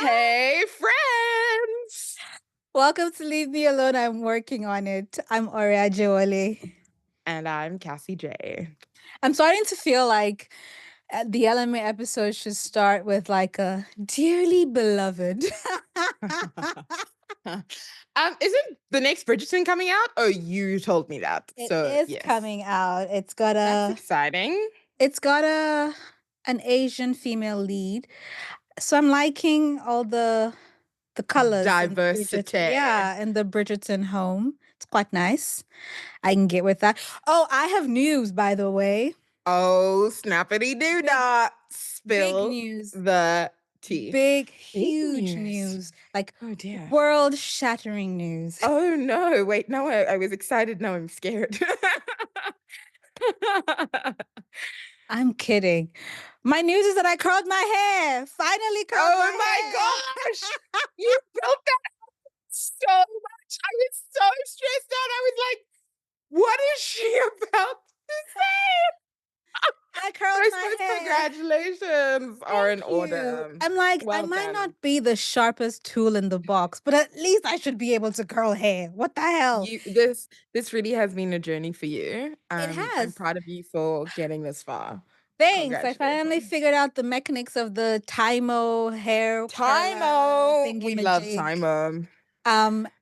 Hey, friends! Welcome to Leave Me Alone. I'm working on it. I'm Oria Jolie. And I'm Cassie J. I'm starting to feel like the LMA episode should start with like a dearly beloved. Isn't the next Bridgerton coming out? Oh, you told me that. It So is yes, coming out. that's exciting. It's got a an Asian female lead. So I'm liking all the colors in Bridgerton. Diversity. Yeah, in the Bridgerton home. It's quite nice. I can get with that. Oh, I have news, by the way. Oh, snappity doo Big dah. big Spill news. the tea. Big, Big huge news. news. Like Oh dear. world-shattering news. Oh no. Wait, no, I was excited. Now I'm scared. I'm kidding. My news is that I curled my hair. Finally curled Oh my my hair. gosh! You built that so much. I was so stressed out. I was like, what is she about to say? I But curled I my suppose hair. congratulations are in Thank you. order. I'm like, I Well might done. not be the sharpest tool in the box, but at least I should be able to curl hair. What the hell? This really has been a journey for you. It I'm has. proud of you for getting this far. Thanks. I finally Congratulations. figured out the mechanics of the Tymo hair curler Tymo. thingy We love majig. Tymo.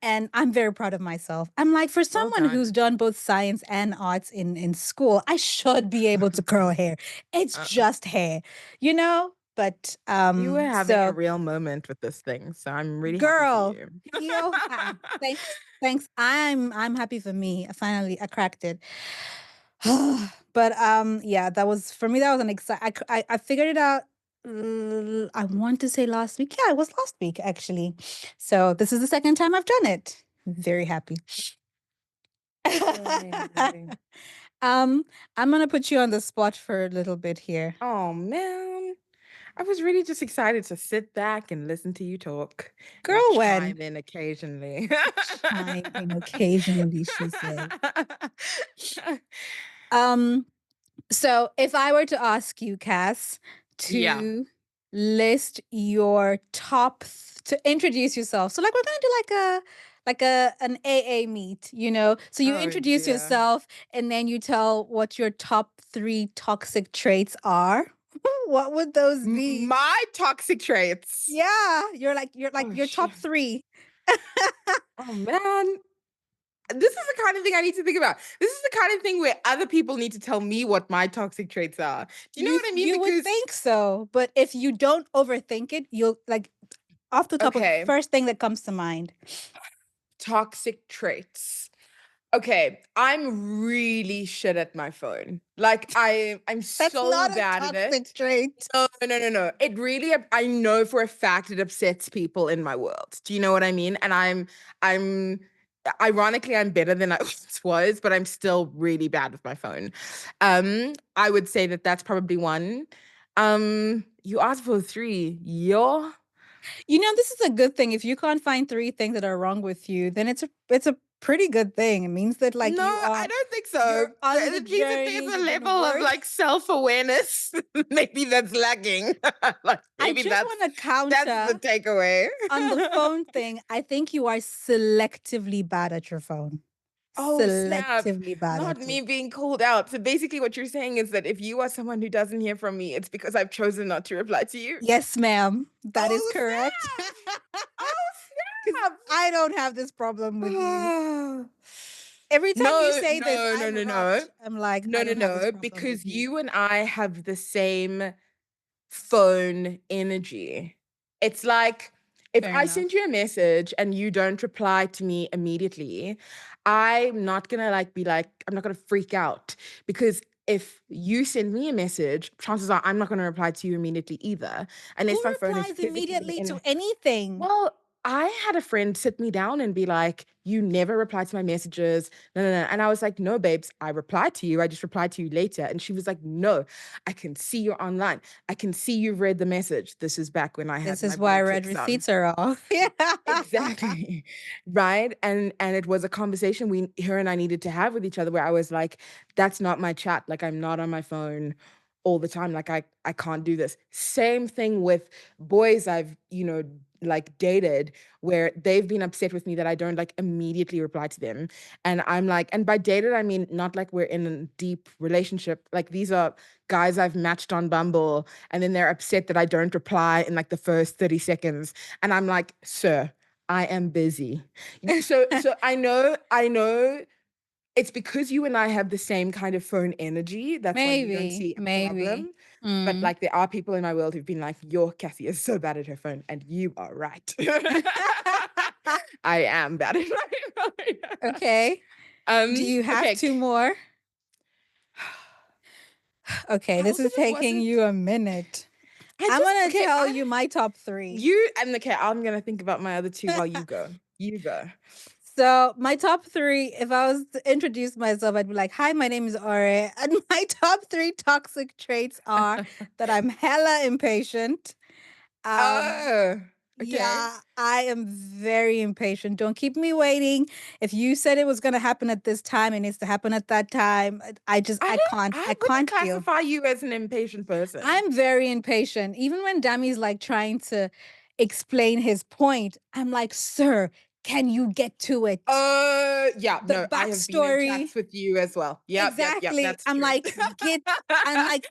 And I'm very proud of myself. I'm like, for Well someone who's done. done both science and arts in school, I should be able to curl hair. It's Uh, just hair, you know? But you were having a so real moment with this thing, so I'm really happy for girl, you. thanks. Thanks. I'm happy for me. I cracked it. But yeah, that was for me, that was an I figured it out. I want to say last week. Yeah, it was last week actually. So this is the second time I've done it. Very happy. Yay. um, I'm gonna put you on the spot for a little bit here. Oh man. I was really just excited to sit back and listen to you talk and Girl, when chime in occasionally. chime in occasionally, she said. Um, so if I were to ask you, Cass, Yeah. to list your to introduce yourself. So like we're gonna do like a an AA meet, you know? So you Oh introduce dear. yourself and then you tell what your top 3 toxic traits are. What would those be? My toxic traits. Yeah, you're like Oh your shit. top 3. Oh man. This is the kind of thing I need to think about. This is the kind of thing where other people need to tell me what my toxic traits are. Do you know what I mean? You would Because think so, but if you don't overthink it, you'll like off the top of okay, first thing that comes to mind. toxic traits. Okay, I'm really shit at my phone. Like I'm That's so not a bad at it. toxic trait. No, no, no, no. It really I know for a fact it upsets people in my world. Do you know what I mean? And I'm ironically I'm better than I once was, but I'm still really bad with my phone. I would say that that's probably one. You asked for 3. Yo. You know, this is a good thing. If you can't find 3 things that are wrong with you, then it's a pretty good thing. It means that like No, I don't think so. you're on the It means that there's journey, a you've been level of working. like self-awareness. Maybe that's lacking. Like I maybe just want to that's the counter takeaway. on the phone thing. I think you are selectively bad at your phone. Oh, snap. Selectively bad Not at it. me being called out. So basically what you're saying is that if you are someone who doesn't hear from me, it's because I've chosen not to reply to you. Yes, ma'am. That is Oh, correct. snap. Oh, 'Cause snap. I don't have this problem with you. Ah. Every time you No, say this, no, I no, no, no. erupt. I'm like, No, I no, don't have this no, problem with because you. you and I have the same phone energy. It's like if Fair I enough. send you a message and you don't reply to me immediately, I'm not gonna like be like, I'm not gonna freak out because if you send me a message, chances are I'm not gonna reply to you immediately either, Who unless my phone is replies physically immediately to in. anything? Well, I had a friend sit me down and be like, "You never reply to my messages." No, no, no. And I was like, "No, babes, I replied to you. I just replied to you later." And she was like, "No, I can see you're online. I can see you've read the message." This is back when I had This my is why blue red ticks on. receipts are off. Yeah. Exactly. Right. And it was a conversation her and I needed to have with each other where I was like, that's not my chat. Like I'm not on my phone all the time. Like I can't do this. Same thing with boys I've, like dated where they've been upset with me that I don't like immediately reply to them. And I'm like, and by dated I mean not like we're in a deep relationship. Like these are guys I've matched on Bumble and then they're upset that I don't reply in like the first 30 seconds. And I'm like, sir, I am busy. So I know it's because you and I have the same kind of phone energy. That's why you don't Maybe, see a maybe. problem. But Mm. like there are people in my world who've been like, your Cassie is so bad at her phone, and you are right. I am bad at my phone. Okay. Do you have Okay. 2 more? Okay, I this also is just taking wasn't you a minute. I I'm just gonna okay, tell I you my top 3. you and okay, I'm gonna think about my other two while you go. You go. So my top 3, if I was to introduce myself, I'd be like, "Hi, my name is Ore, and my top 3 toxic traits are that I'm hella impatient." Um, Oh, okay. yeah, I am very impatient. Don't keep me waiting. If you said it was gonna happen at this time, it needs to happen at that time. I Wouldn't can't deal. classify you as an impatient person. I'm very impatient. Even when Dami's like trying to explain his point, I'm like, "Sir, can you get to it?" Yeah, The no, I have been in backstory. chats with you as well. Yep, Exactly. that's I'm true. like, "Get," I'm like,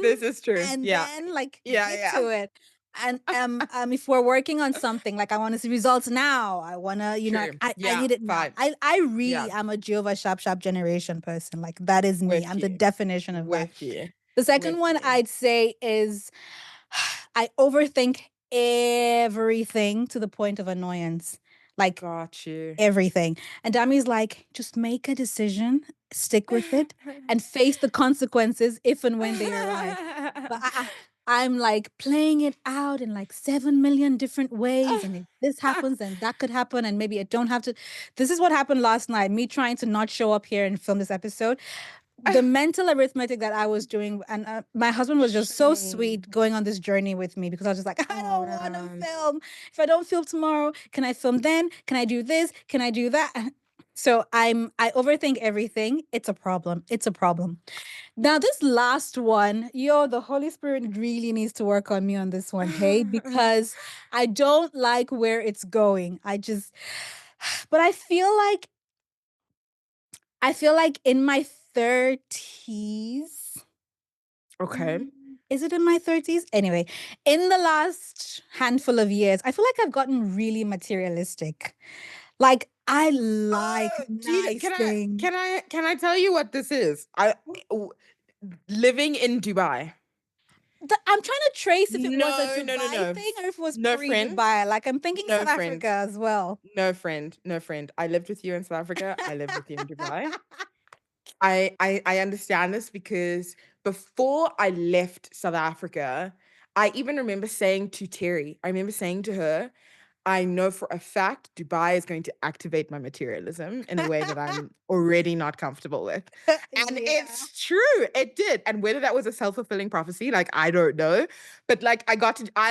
This is true. and Yeah. then, like, get Yeah, to it. And, if we're working on something, like, I wanna see results now. I wanna, like, true. I Yeah, need it now. vibes. I Yeah, really am a Jehovah Shop Shop generation person. Like, that is me. with I'm the you. definition of that. With you. The second With one you. I'd say is I overthink everything to the point of annoyance. Like, Got you. everything. And Dami's like, just make a decision, stick with it, and face the consequences if and when they arrive. But I'm like playing it out in like 7 million different ways. And if this happens, then that could happen. And maybe I don't have to. This is what happened last night. Me trying to not show up here and film this episode, the mental arithmetic that I was doing, and my husband was just so Shame. sweet going on this journey with me because I was just like, I don't want to Oh, film. If I don't film tomorrow, can I film then? Can I do this? Can I do that? So I overthink everything. It's a problem. It's a problem. Now this last one, the Holy Spirit really needs to work on me on this one, hey, because I don't like where it's going. But I feel like in my 30s. okay. Mm, is it in my 30s? Anyway, in the last handful of years, I feel like I've gotten really materialistic. Like, I like Do you nice things. can I tell you what this is? W- Living in Dubai. I'm trying to trace if it was a No, no, no, Dubai no. thing or if it was No friend. pre-Dubai. Like, I'm thinking No South friend. Africa as well. No friend. No friend. I lived with you in South Africa. I lived with you in Dubai. I understand this because before I left South Africa, I even remember saying to Terry, I remember saying to her, I know for a fact Dubai is going to activate my materialism in a way that I'm already not comfortable with. And Yeah. it's true, it did. And whether that was a self-fulfilling prophecy, like I don't know. But like I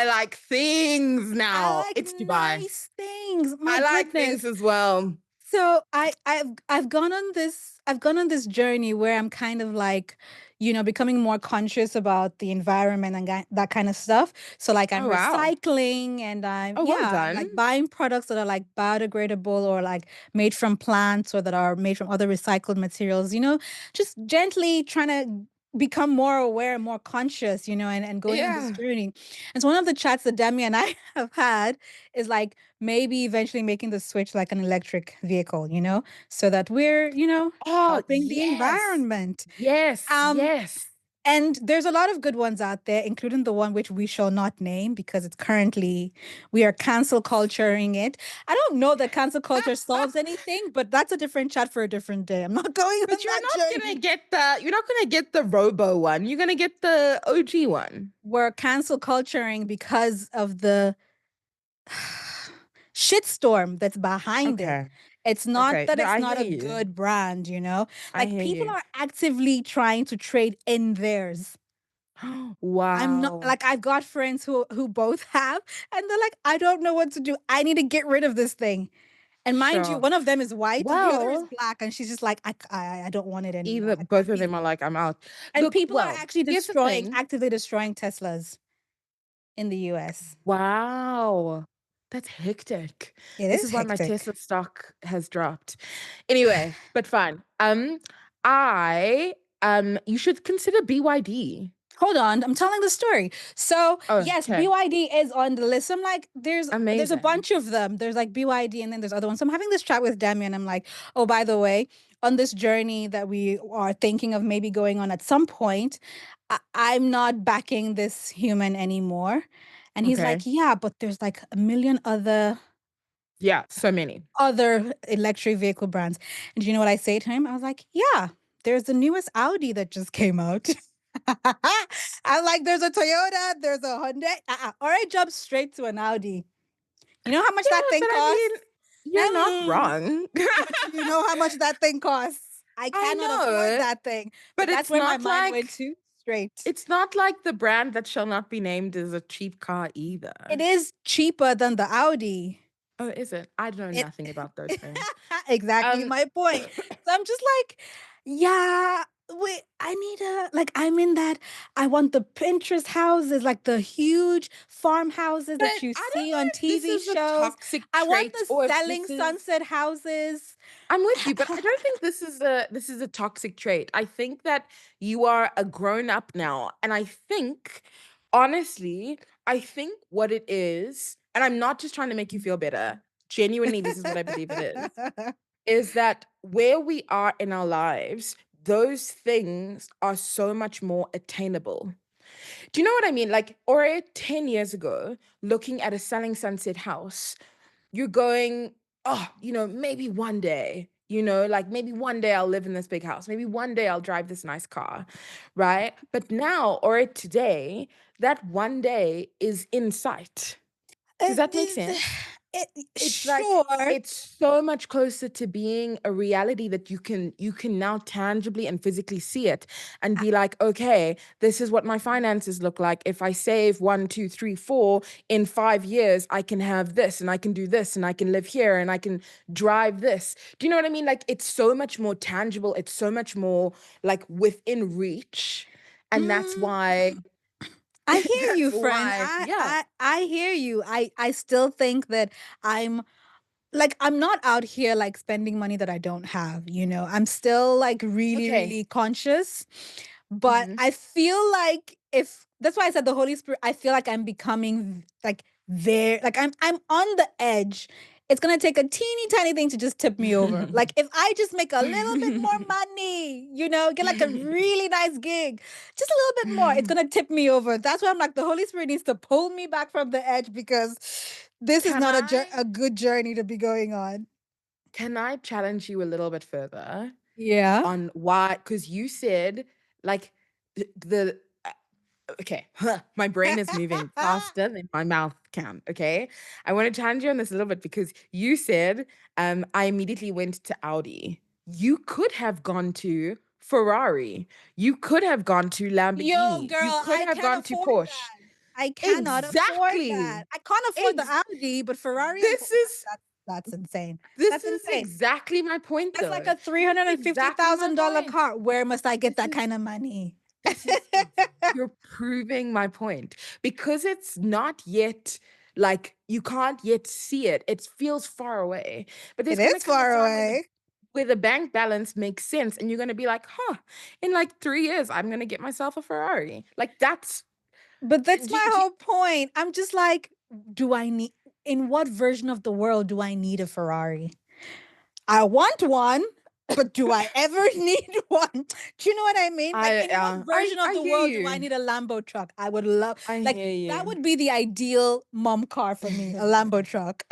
like things I now. like It's Dubai. nice things. My I like goodness. things as well. So I've gone on this journey where I'm kind of like, becoming more conscious about the environment and that kind of stuff. So like I'm Oh wow. recycling and Oh, well I'm like done. buying products that are like biodegradable or like made from plants or that are made from other recycled materials, just gently trying to become more aware, more conscious, and going on this Yeah. journey. And so one of the chats that Demi and I have had is like, maybe eventually making the switch like an electric vehicle, so that we're, Oh, helping the yes. environment. Yes, Um, yes. and there's a lot of good ones out there, including the one which we shall not name because we are cancel culturing it. I don't know that cancel culture solves anything, but that's a different chat for a different day. I'm not going on But that journey. you're not gonna get the robo one. You're gonna get the OG one. We're cancel culturing because of the shitstorm that's behind it. Okay. It's not Okay. that No, it's I not hear a you. good brand. I Like hear people you. are actively trying to trade in theirs. I'm not Wow. like I've got friends who both have and they're like, I don't know what to do. I need to get rid of this thing. And mind you, Sure. one of them is white and the other is Well, black, and she's just like, I don't want it anymore. either I both can't of be them are here. like, I'm out. And Look, people are well, actually here's the destroying, thing. actively destroying Teslas in the US. Wow. That's hectic. It This is is why my hectic. Tesla stock has dropped. Anyway, but fine. I you should consider BYD. Hold on, I'm telling the story. So Oh, yes, okay. BYD is on the list. I'm like, there's a Amazing. bunch of them. There's like BYD, and then there's other ones. So I'm having this chat with Demi, and I'm like, oh, by the way, on this journey that we are thinking of maybe going on at some point, I'm not backing this human anymore. And he's like, Okay. yeah, but there's like a million Yeah, so many. other electric vehicle brands. And do you know what I say to him? I was like, yeah, there's the newest Audi that just came out. I'm like, there's a Toyota, there's a Hyundai. Or I jump straight to an Audi. You know how much that Yeah, thing but I mean, costs? you're not wrong. But you know how much that thing costs? I I cannot afford know, that thing. but But that's where my mind went to straight. it's not like the brand that shall not be named is a cheap car It either. is cheaper than the Audi. Oh, is it? I know It nothing about those things. exactly Um, my point. So I'm just like, yeah, wait, I need a like I'm in that. I want the Pinterest houses, like the huge farmhouses but that you I don't see know on if this TV is a shows. toxic I want trait the or if selling this is sunset houses. I'm with you, but I don't think this is a toxic trait. I think that you are a grown up now, and I think honestly, I think what it is, and I'm not just trying to make you feel better. Genuinely, this is what I believe it is that where we are in our lives, those things are so much more attainable. Do you know what I mean? Like, or 10 years ago, looking at a selling sunset house, you're going, oh, maybe one day, like maybe one day I'll live in this big house. Maybe one day I'll drive this nice car, right? But now or today, that one day is in sight. Does that make sense? It's like Sure. it's so much closer to being a reality that you can now tangibly and physically see it and be like, okay, this is what my finances look like. If I save 1, 2, 3, 4 in 5 years, I can have this and I can do this and I can live here and I can drive this. Do you know what I mean? Like it's so much more tangible. It's so much more like within reach. And that's Mm, why I hear that's you, friend. why, yeah. I hear you. I still think that I'm like I'm not out here like spending money that I don't have, you know. I'm still like really, Okay. really conscious. But Hmm. I feel like if that's why I said the Holy Spirit, I feel like I'm becoming like there, like I'm on the edge. It's gonna take a teeny tiny thing to just tip me over. Like if I just make a little bit more money, you know, get like a really nice gig, just a little bit more, it's gonna tip me over. That's why I'm like the Holy Spirit needs to pull me back from the edge because this is Can not I a good journey to be going on. can I challenge you a little bit further Yeah. on why? Because you said like the okay, my brain is moving faster than my mouth can. Okay, I want to challenge you on this a little bit because you said I immediately went to Audi. You could have gone to Ferrari. You could have gone to Yo, Lamborghini. You girl, could I have can't gone to afford Porsche. that. I cannot afford that. Exactly. I can't afford the Ex- Audi, but Ferrari and this Porsche, is that's insane. this That's is insane. exactly my point That's like though. a three This hundred is and fifty exactly my thousand dollar point. car. Where must I get This that is kind of money? this is you're proving my point because it's not yet like you can't yet see it. It feels far away. But It there's gonna is come a far time away. where the bank balance makes sense and you're gonna be like, huh, in like 3 years, I'm gonna get myself a Ferrari. Like that's But that's do, my do, whole point. I'm just like, do I need in what version of the world do I need a Ferrari? I want one, but do I ever need one? Do you know what I mean? Like, I in what version of I the hear world do I you. need a Lambo truck? I would love, I like, hear that you. would be the ideal mom car for me, a Lambo truck.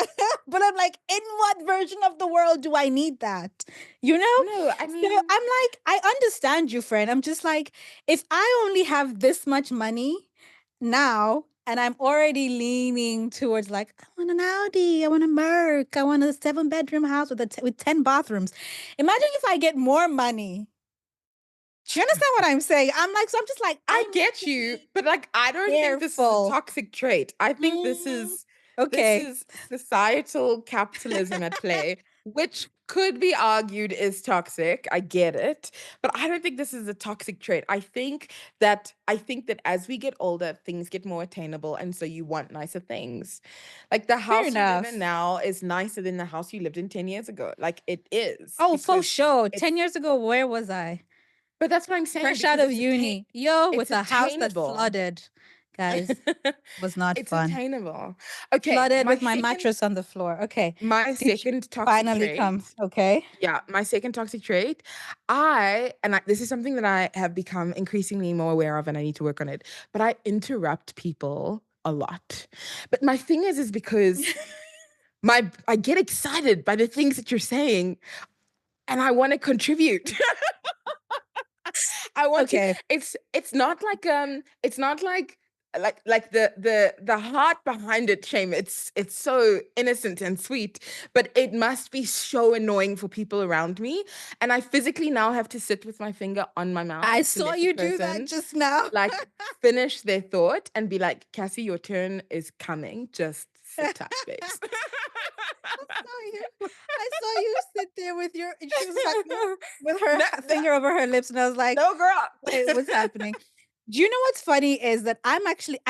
But I'm like, in what version of the world do I need that? You know? No, I So mean, I'm like, I understand you, friend. I'm just like, if I only have this much money now, and I'm already leaning towards like, I want an Audi, I want a Merc, I want a 7 bedroom house with with 10 bathrooms. Imagine if I get more money. Do you understand what I'm saying? I'm like, so I'm just like, I I need get to you, be but like I don't think this is a careful. toxic trait. I think this Mm, is This Okay, is societal capitalism at play, which could be argued is toxic. I get it, but I don't think this is a toxic trait. I think that as we get older, things get more attainable, and so you want nicer things. Like the fair house you live in enough. now is nicer than the house you lived in 10 years ago. Like it is Oh, for because sure. it's 10 years ago, where was I? but that's what I'm saying Fresh out because of uni. Yo, it's with a house that attainable. flooded. Guys, was not It's fun. attainable. Okay, Flooded with my mattress on the floor. Okay. my Did you second toxic finally come? trait. Okay. Yeah, my second toxic trait. This is something that I have become increasingly more aware of and I need to work on it. But I interrupt people a lot. But my thing is because I get excited by the things that you're saying and I want to contribute. I want to. Okay. It's not like the heart behind it, shame. It's so innocent and sweet, but it must be so annoying for people around me. And I physically now have to sit with my finger on my mouth I to saw let the you do that person just now. like finish their thought and be like, Cassie, your turn is coming. Just sit tight, babes. I saw you. I saw you sit there with your, and she was like, with her No, no, finger over her lips, and I was like, no, girl. wait, what's happening? Do you know what's funny is that I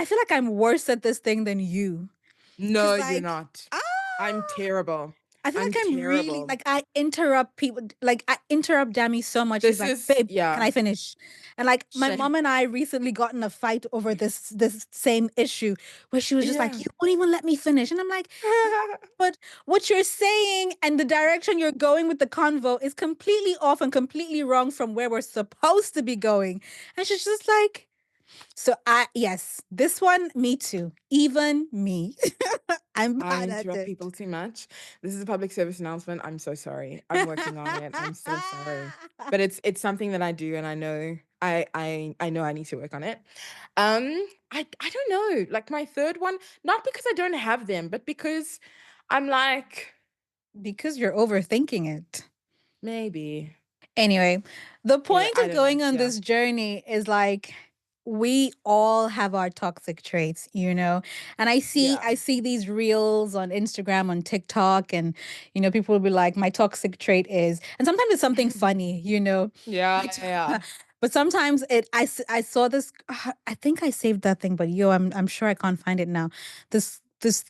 feel like I'm worse at this thing than you. No, Cause you're like, not. ah, I'm terrible. I feel I'm like I'm really terrible. like I interrupt people, like I interrupt Dami so much. She's This like, is, babe, can yeah, I finish? And like my shame. mom and I recently got in a fight over this same issue where she was just like, Yeah. you won't even let me finish. And I'm like, yeah, but what you're saying and the direction you're going with the convo is completely off and completely wrong from where we're supposed to be going. And she's just like, so yes, this one, me too. Even me. I'm I bad at interrupt it. people too much. This is a public service announcement. I'm so sorry. I'm working on it. I'm so sorry. But it's something that I do and I know I know I need to work on it. I don't know. Like my third one, not because I don't have them, but because I'm like, Because you're overthinking it. maybe. Anyway, the Yeah, point I of don't know. going on Yeah. this journey is like we all have our toxic traits, you know. And Yeah. I see these reels on Instagram, on TikTok, and people will be like, my toxic trait is, and sometimes it's something funny, you know. Yeah, My yeah. but sometimes I saw this I think I saved that thing, but I'm sure I can't find it now. This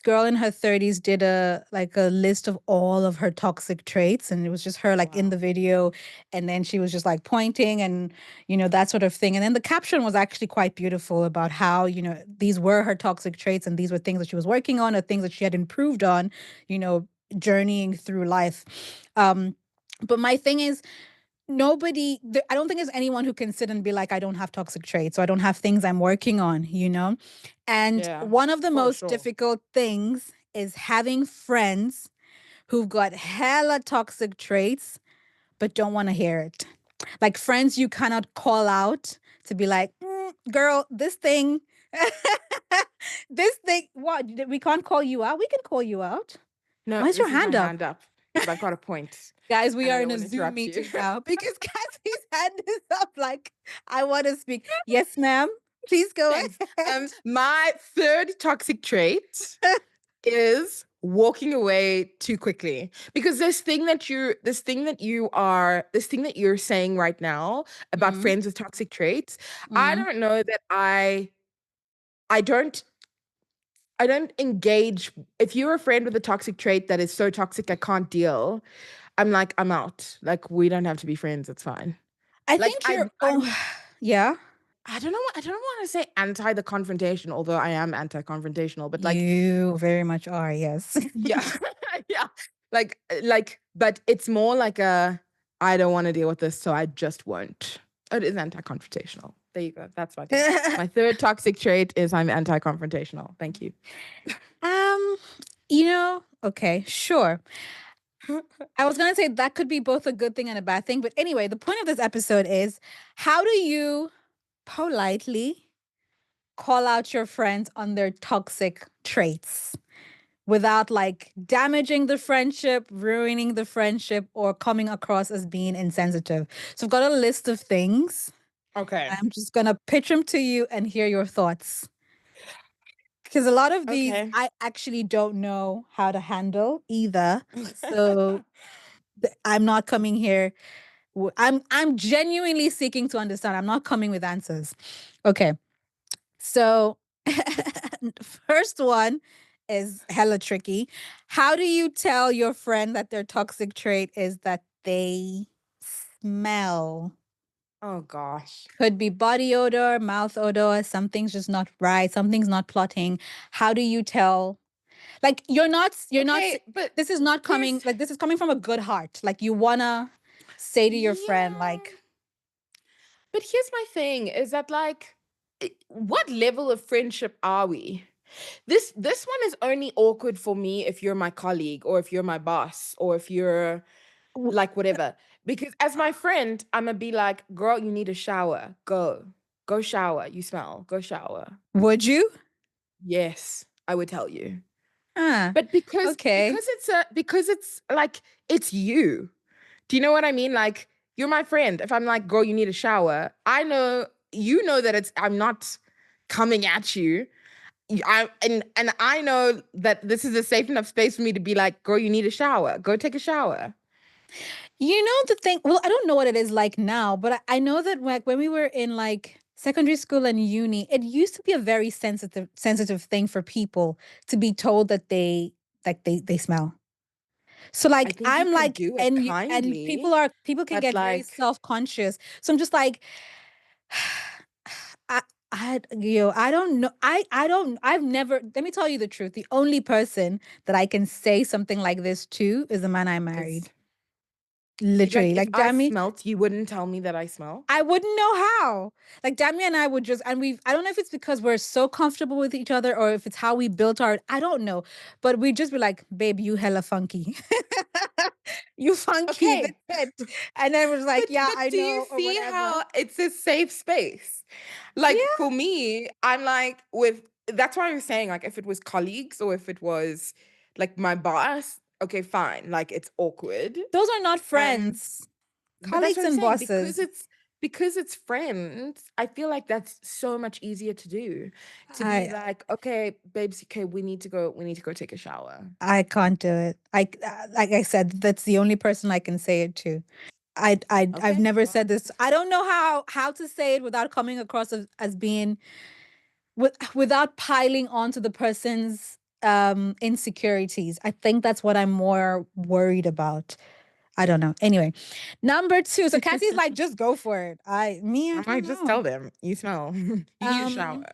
girl in her 30s did a list of all of her toxic traits, and it was just her like in the Wow. video, and then she was just like pointing and that sort of thing. And then the caption was actually quite beautiful about how these were her toxic traits and these were things that she was working on or things that she had improved on, you know journeying through life. um but my thing is, I don't think there's anyone who can sit and be like, I don't have toxic traits, or I don't have things I'm working on, and Yeah, one of the for most sure. difficult things is having friends who've got hella toxic traits but don't want to hear it. Like friends you cannot call out to be like, girl, this thing, this thing, what? We can't call you out? We can call you out. No, Why is your this is my hand up? hand up because I've got a point Guys, we and I are don't in a want to Zoom interrupt you. meeting now because Cassie's hand is up like, I want to speak. Yes, ma'am. Please go Thanks. ahead. My third toxic trait is walking away too quickly because this thing that you're saying right now about Mm, friends with toxic traits, I mm. don't know that I don't I don't engage. If you're a friend with a toxic trait that is so toxic I can't deal, I'm like, I'm out. Like, we don't have to be friends. It's fine. I Like, think you're, oh, yeah, I don't know. I don't want to say anti the confrontation, although I am anti confrontational. But like, you very much are. Yes. yeah, yeah. But it's more like I don't want to deal with this, so I just won't. It is anti confrontational. There you go. That's my thing. My third toxic trait is I'm anti confrontational. Thank you. um, okay, sure. I was gonna say that could be both a good thing and a bad thing, but anyway, the point of this episode is, how do you politely call out your friends on their toxic traits without like damaging the friendship, ruining the friendship, or coming across as being insensitive? So I've got a list of things. Okay. I'm just gonna pitch them to you and hear your thoughts. 'Cause a lot of these Okay. I actually don't know how to handle either. So, I'm not coming here I'm genuinely seeking to understand. I'm not coming with answers. Okay. So, first one is hella tricky. How do you tell your friend that their toxic trait is that they smell? Oh gosh. Could be body odor, mouth odor, something's just not right, something's not plotting. How do you tell? Like you're not Okay, but this is not here's coming like this is coming from a good heart. Like you wanna say to your friend yeah. like, But here's my thing is that like what level of friendship are we? This one is only awkward for me if you're my colleague or if you're my boss or if you're w- like whatever. Because as my friend, I'm gonna be like, girl, you need a shower. Go. Go shower. You smell. Go shower. would you? Yes, I would tell you. Ah, But okay. because it's like it's you. Do you know what I mean? Like you're my friend. If I'm like, girl, you need a shower, I know you know that I'm not coming at you. And I know that this is a safe enough space for me to be like, girl, you need a shower. Go take a shower. You know the thing, well, I don't know what it is like now, but I know that like when we were in like secondary school and uni, it used to be a very sensitive thing for people to be told that they smell. So I like think you I'm could like do it and kindly, people can but get very like, self-conscious. So I'm just like I I don't know. I've never let me tell you the truth. The only person that I can say something like this to is the man I is married. like Literally. if Like I Jamie, smelt, you wouldn't tell me that I smell. I wouldn't know how. Like Jamie and I would just and I don't know if it's because we're so comfortable with each other or if it's how we built our I don't know. But we'd just be like, babe, you hella funky. You funky, that's Okay, it. And then it was like, yeah, but I do you know, or see whatever. how it's a safe space? Like Yeah. for me, I'm like with that's why I was saying like if it was colleagues or if it was like my boss, okay, fine. Like it's awkward. Those are not Um, friends. but that's Colleagues what I'm and saying bosses. because it's friends. I feel like that's so much easier to do. To be I like, okay, babes, okay, we need to go take a shower. I can't do it. Like I said, that's the only person I can say it to. I've Okay, never well, said this. I don't know how to say it without coming across as being without piling onto the person's insecurities. I think that's what I'm more worried about. I don't know. Anyway, number 2. So Cassie's like, just go for it. I I don't might just know. tell them you smell. You need a Um shower.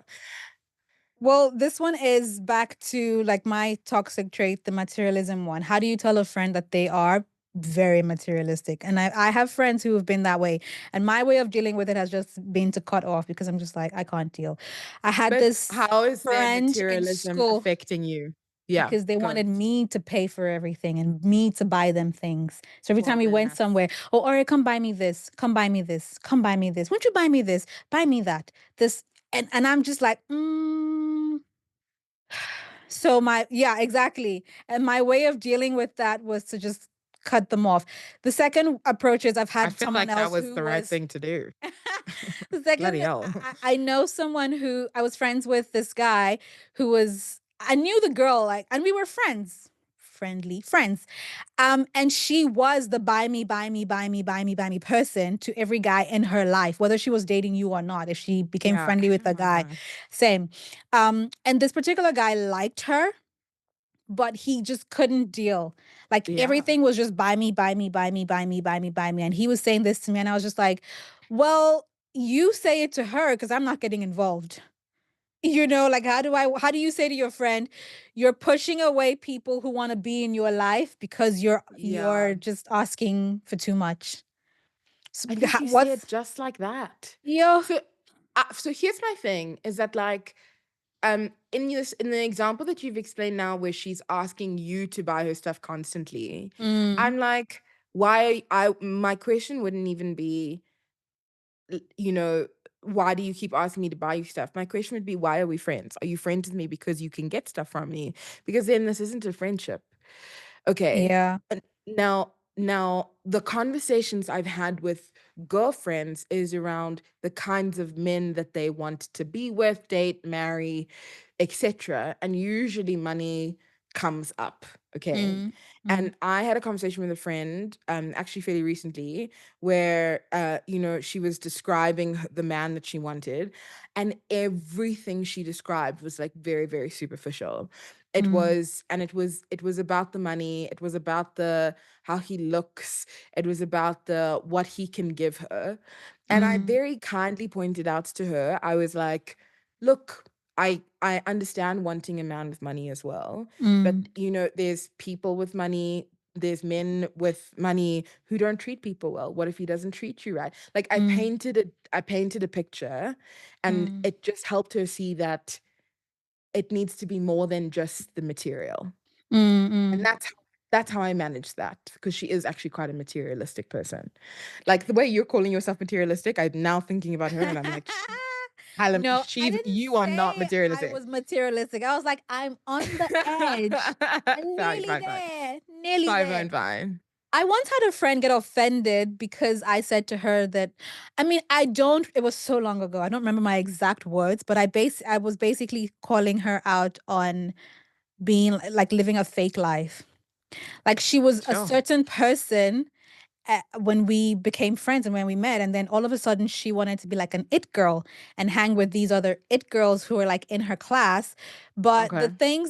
Well, this one is back to like my toxic trait, the materialism one. How do you tell a friend that they are very materialistic? And I have friends who have been that way. And my way of dealing with it has just been to cut off because I'm just like, I can't deal. I had But this how is their friend in materialism school affecting you? Yeah, because they go. wanted me to pay for everything and me to buy them things. So every time Well, we then went that's somewhere, oh, Ori, come buy me this, come buy me this, come buy me this. Won't you buy me this? Buy me that. This and I'm just like, so my yeah, exactly. And my way of dealing with that was to just cut them off. The second approach is I've I had feel someone like that else was who the right was thing to do. the second Bloody hell. I know someone who I was friends with this guy who was I knew the girl like and we were friends. Friendly friends. And she was the buy me, buy me, buy me, buy me, buy me person to every guy in her life, whether she was dating you or not. If she became Yeah. friendly with Oh a my guy, gosh. same. And this particular guy liked her but he just couldn't deal. Like Yeah. everything was just buy me, buy me, buy me, buy me, buy me, buy me. And he was saying this to me, and I was just like, well, you say it to her because I'm not getting involved. You know, like how do you say to your friend, you're pushing away people who want to be in your life because Yeah. you're just asking for too much. I think you say it What's just like that. yo? So, so here's my thing: is that like, in the example that you've explained now, where she's asking you to buy her stuff constantly, Mm, I'm like, why? I my question wouldn't even be, you know, why do you keep asking me to buy you stuff? My question would be, why are we friends? Are you friends with me because you can get stuff from me? Because then this isn't a friendship. Okay. yeah. Now the conversations I've had with girlfriends is around the kinds of men that they want to be with, date, marry. etc. And usually money comes up. Okay. Mm, mm, And I had a conversation with a friend, actually fairly recently, where she was describing the man that she wanted, and everything she described was like very, very superficial. mm, It was about the money, it was about the how he looks, it was about the what he can give her. And I mm, very kindly pointed out to her, I was like, look, I understand wanting a man with money as well, but mm, there's people with money, there's men with money who don't treat people well. What if he doesn't treat you right? Like mm, I painted a picture, and mm, it just helped her see that it needs to be more than just the material. mm, And mm. that's how I manage that, because she is actually quite a materialistic person. Like the way you're calling yourself materialistic, I'm now thinking about her and I'm like, No, I didn't you are not say I materialistic. was materialistic. I was like, I'm on the edge. I'm Fine, nearly fine, fine. there. Nearly Fine, there. fine, fine. I once had a friend get offended because I said to her that, I mean, I don't, it was so long ago. I don't remember my exact words, but I was basically calling her out on being like living a fake life. Like she was a Sure. certain person when we became friends and when we met, and then all of a sudden she wanted to be like an it girl and hang with these other it girls who were like in her class. But Okay.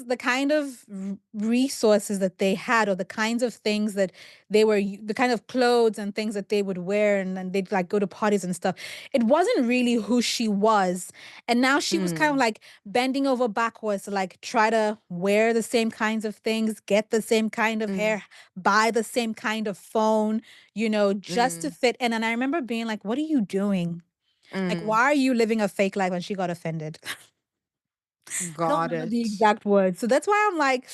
the kind of resources that they had, or the kinds of things that the kind of clothes and things that they would wear, and they'd like go to parties and stuff, it wasn't really who she was. And now she was kind of Mm, like bending over backwards to like try to wear the same kinds of things, get the same kind of mm, hair, buy the same kind of phone, just to mm, fit in. And I remember being like, what are you doing? Like, mm. why are you living a fake life? And she got offended. I don't Got remember the it. exact words. So that's why I'm like,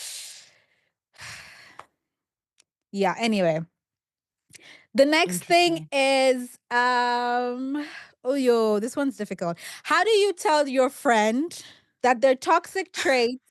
yeah, anyway. The next thing Interesting. is oh yo, this one's difficult. How do you tell your friend that their toxic trait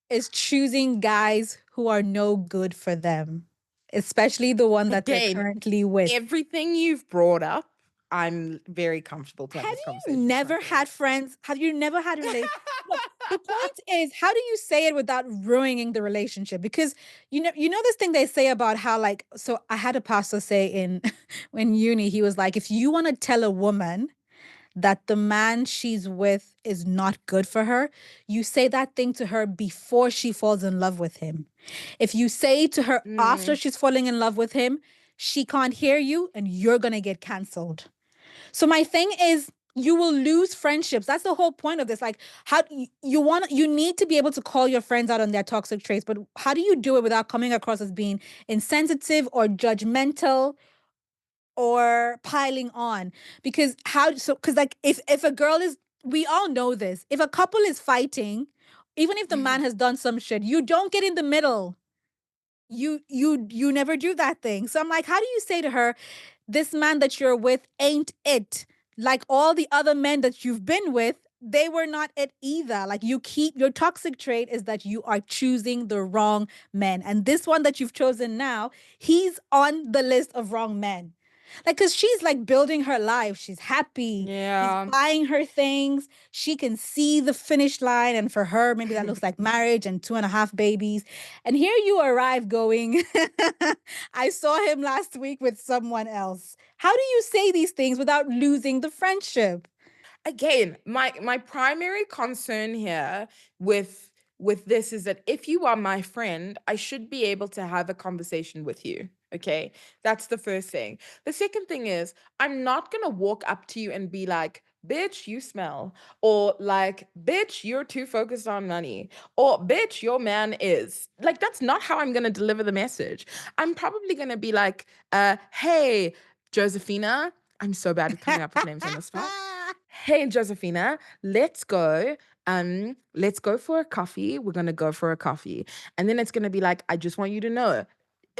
is choosing guys who are no good for them? Especially the one that they're Again, currently with. everything you've brought up, I'm very comfortable to have Have this you conversation with my never friend. had friends? Have you never had a relation? Look, the point is, how do you say it without ruining the relationship? Because you know this thing they say about how like, so I had a pastor say in in uni, he was like, if you want to tell a woman that the man she's with is not good for her, you say that thing to her before she falls in love with him. If you say to her after Mm, she's falling in love with him, she can't hear you and you're gonna get canceled. So my thing is, you will lose friendships. That's the whole point of this. Like, how you need to be able to call your friends out on their toxic traits, but how do you do it without coming across as being insensitive or judgmental or piling on? Because like if a girl is, we all know this. If a couple is fighting, even if the man has done some shit, you don't get in the middle. You never do that thing. So I'm like, how do you say to her, this man that you're with ain't it? Like all the other men that you've been with, they were not it either. Like you keep, your toxic trait is that you are choosing the wrong men. And this one that you've chosen now, he's on the list of wrong men. Like, cause she's like building her life. She's happy. He's yeah. buying her things. She can see the finish line. And for her, maybe that looks like marriage and 2.5 babies. And here you arrive going, I saw him last week with someone else. How do you say these things without losing the friendship? Again, my primary concern here with this is that if you are my friend, I should be able to have a conversation with you. Okay? That's the first thing. The second thing is, I'm not going to walk up to you and be like, "Bitch, you smell," or like, "Bitch, you're too focused on money," or "Bitch, your man is." Like that's not how I'm going to deliver the message. I'm probably going to be like, "Hey, Josephina, I'm so bad at coming up with names on the spot. Hey, Josephina, let's go for a coffee. We're gonna go for a coffee." And then it's gonna be like, I just want you to know,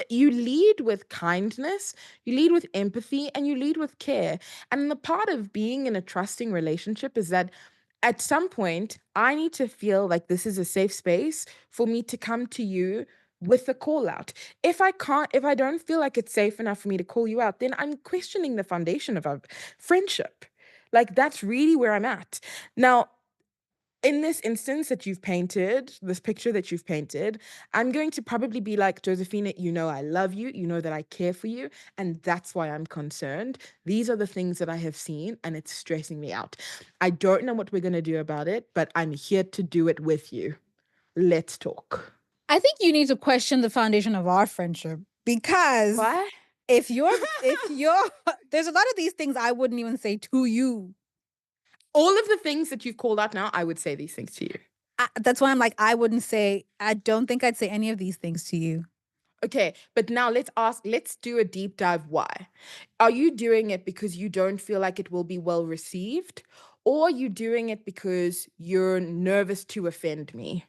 you lead with kindness, you lead with empathy, and you lead with care. And the part of being in a trusting relationship is that at some point, I need to feel like this is a safe space for me to come to you with a call out. If I don't feel like it's safe enough for me to call you out, then I'm questioning the foundation of our friendship. Like that's really where I'm at. Now, in this instance that you've painted, this picture that you've painted, I'm going to probably be like, Josephina, you know, I love you. You know that I care for you. And that's why I'm concerned. These are the things that I have seen, and it's stressing me out. I don't know what we're going to do about it, but I'm here to do it with you. Let's talk. I think you need to question the foundation of our friendship because Why? if you're there's a lot of these things I wouldn't even say to you. All of the things that you've called out now, I would say these things to you. That's why I'm like, I don't think I'd say any of these things to you. Okay, but now let's do a deep dive. Why? Are you doing it because you don't feel like it will be well received? Or are you doing it because you're nervous to offend me?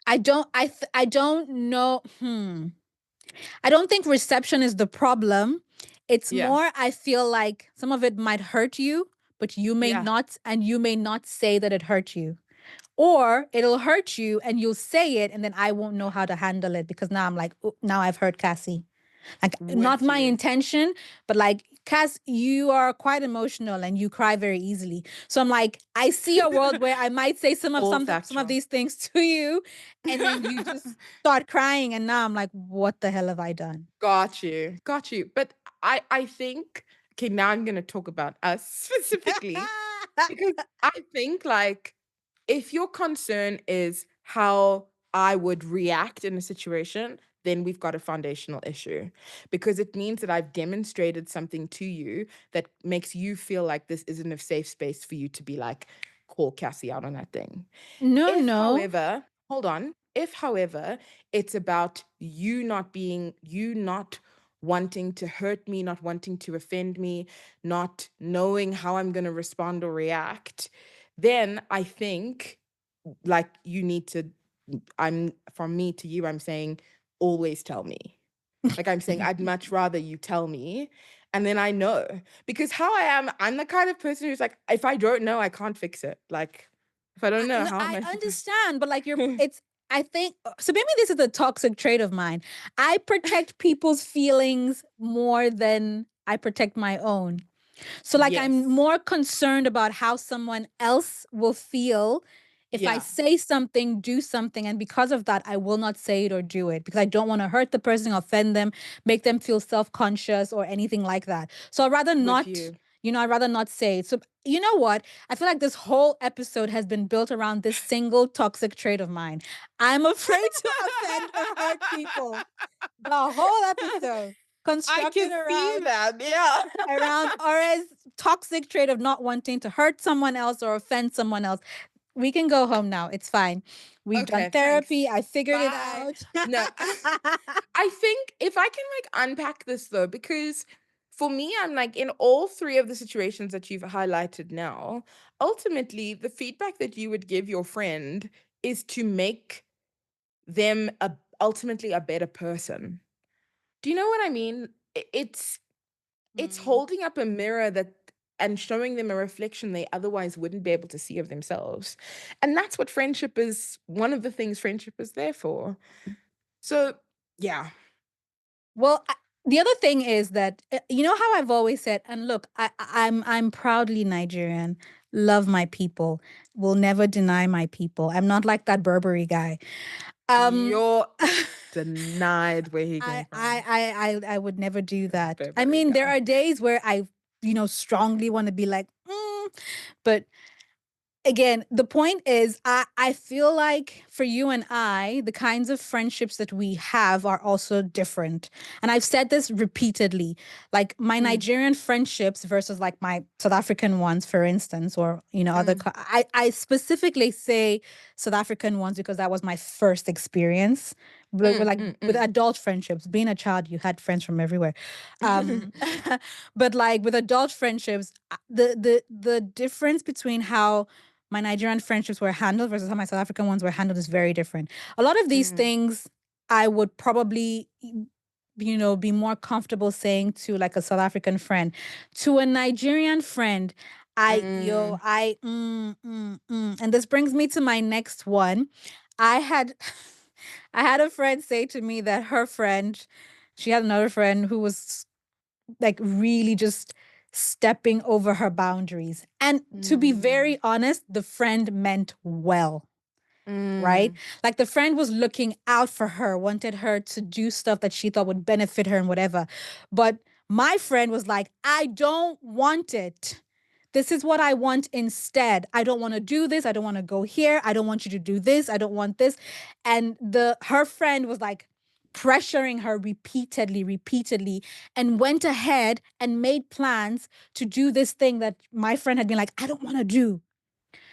I don't know. I don't think reception is the problem. It's Yeah. more, I feel like some of it might hurt you, but you may Yeah. not, and you may not say that it hurt you. Or it'll hurt you and you'll say it, and then I won't know how to handle it because now I'm like, "Oh, now I've hurt Cassie." Like, not With my you. intention, but like, Cass, you are quite emotional and you cry very easily. So I'm like, I see a world where I might say All some of factual. these things to you, and then you just start crying, and now I'm like, what the hell have I done? Got you. Got you. But I think, okay, now I'm gonna talk about us specifically. Because I think, like, if your concern is how I would react in a situation, then we've got a foundational issue. Because it means that I've demonstrated something to you that makes you feel like this isn't a safe space for you to be like, call Cassie out on that thing. No, If, no. however, hold on. If, however, it's about you not wanting to hurt me, not wanting to offend me, not knowing how I'm going to respond or react, then I think, like, you need to, I'm, from me to you, I'm saying, always tell me. Like, I'm saying, I'd much rather you tell me. And then I know. Because how I am, I'm the kind of person who's like, if I don't know, I can't fix it. Like, if I don't know, No, how am I I supposed understand, but like, I think so. Maybe this is a toxic trait of mine. I protect people's feelings more than I protect my own. So, like, I'm Yes. more concerned about how someone else will feel if I Yeah. say something, do something. And because of that, I will not say it or do it because I don't want to hurt the person, offend them, make them feel self conscious or anything like that. So, I'd rather With not, you. I'd rather not say it. So, you know what? I feel like this whole episode has been built around this single toxic trait of mine. I'm afraid to offend or hurt people. The whole episode I constructed can see around that. Yeah. Aura's toxic trait of not wanting to hurt someone else or offend someone else. We can go home now. It's fine. We've done Okay, thanks. therapy. I figured it Bye. out. No. I think if I can like unpack this though, because for me, I'm like in all three of the situations that you've highlighted now, ultimately the feedback that you would give your friend is to make them ultimately a better person. Do you know what I mean? It's Mm. holding up a mirror that and showing them a reflection they otherwise wouldn't be able to see of themselves. And that's what friendship is, one of the things friendship is there for. So, yeah. Well, the other thing is that you know how I've always said, and look, I'm proudly Nigerian. Love my people. Will never deny my people. I'm not like that Burberry guy. Um, You're denied where he came from. I would never do that. I Burberry mean, there guy. are days where I, strongly want to be like, but again, the point is, I feel like for you and I, the kinds of friendships that we have are also different. And I've said this repeatedly. Like my Mm, Nigerian friendships versus like my South African ones, for instance, or other mm, I specifically say South African ones because that was my first experience. With mm, like mm, with mm. adult friendships. Being a child, you had friends from everywhere. Um but like with adult friendships, the difference between how my Nigerian friendships were handled versus how my South African ones were handled is very different. A lot of these Mm, things I would probably, be more comfortable saying to like a South African friend. To a Nigerian friend, mm. and this brings me to my next one. I had, I had a friend say to me that her friend, she had another friend who was like really just stepping over her boundaries. And to be Mm. very honest, the friend meant well, right? Mm. Like the friend was looking out for her, wanted her to do stuff that she thought would benefit her and whatever. But my friend was like, I don't want it. This is what I want instead. I don't want to do this. I don't want to go here. I don't want you to do this. I don't want this. And the her friend was like pressuring her repeatedly, repeatedly, and went ahead and made plans to do this thing that my friend had been like, I don't want to do.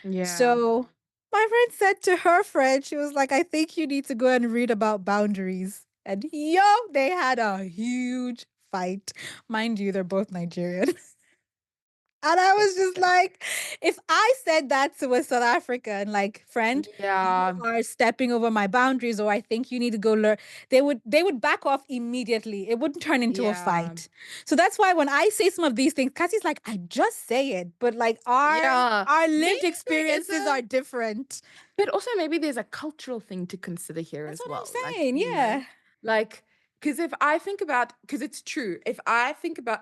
Yeah. So my friend said to her friend, she was like, I think you need to go and read about boundaries. And yo, they had a huge fight. Mind you, they're both Nigerian. And I was just like, if I said that to a South African, like, friend, you Yeah. are stepping over my boundaries, or I think you need to go learn, they would back off immediately. It wouldn't turn into a Yeah. fight. So that's why when I say some of these things, Cassie's like, I just say it, but like Yeah. our Maybe lived there is experiences a are different. but also maybe there's a cultural thing to consider here That's as what I'm well. Like, saying. Yeah. like, because if I think about, because it's true, if I think about,